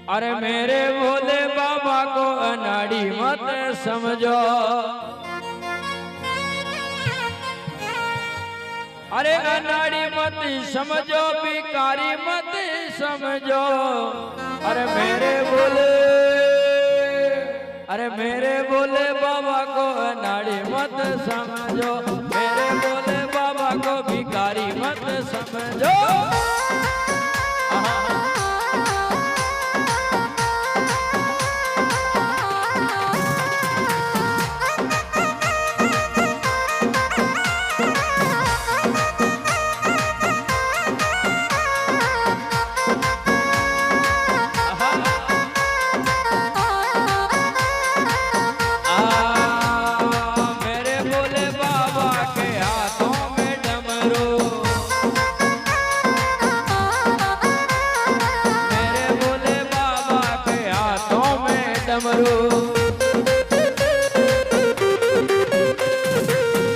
अरे मेरे भोले बाबा को अनाड़ी मत समझो। अरे अनाड़ी मत समझो, भिखारी मत समझो। अरे मेरे भोले बाबा को अनाड़ी मत समझो। मेरे भोले बाबा को भिखारी मत समझो।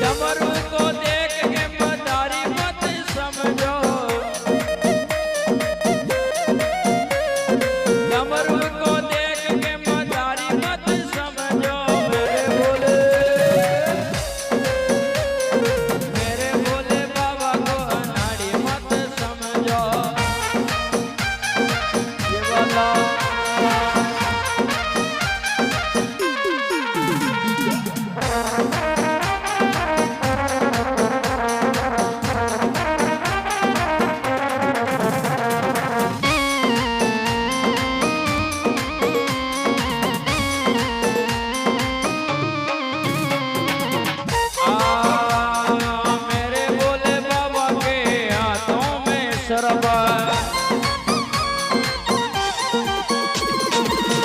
डमरू को देख के मदारी मत समझो। डमरू को देख के मदारी मत समझो। मेरे भोले बाबा को अनाड़ी मत समझो। ये वाला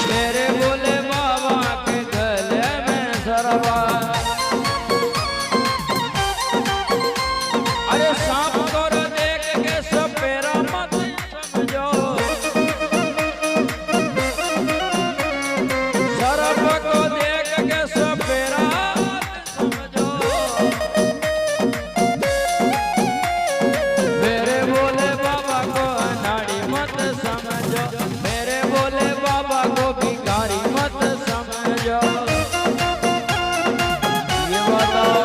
मेरे भोले बाबा के गले में सरवा। अरे सांप को देख के सपेरा मत समझो। सर्प को देख के सपेरा मत समझो। मेरे भोले बाबा को अनाड़ी मत समझो। मेरे भोले बाबा को भिखारी मत समझो। ये बताओ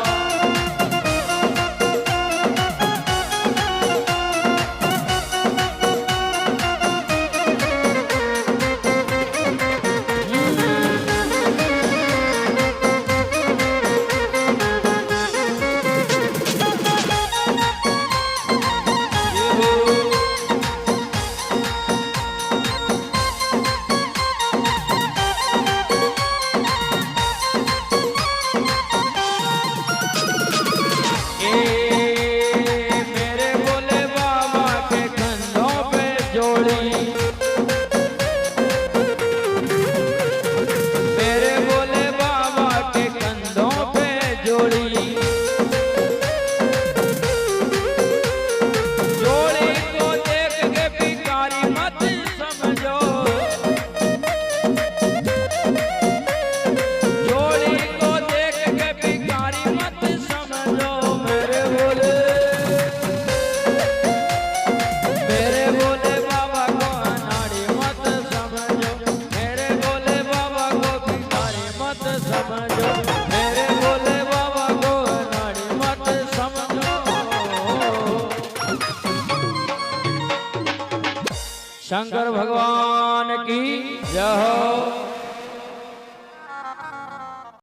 शंकर भगवान की जय हो।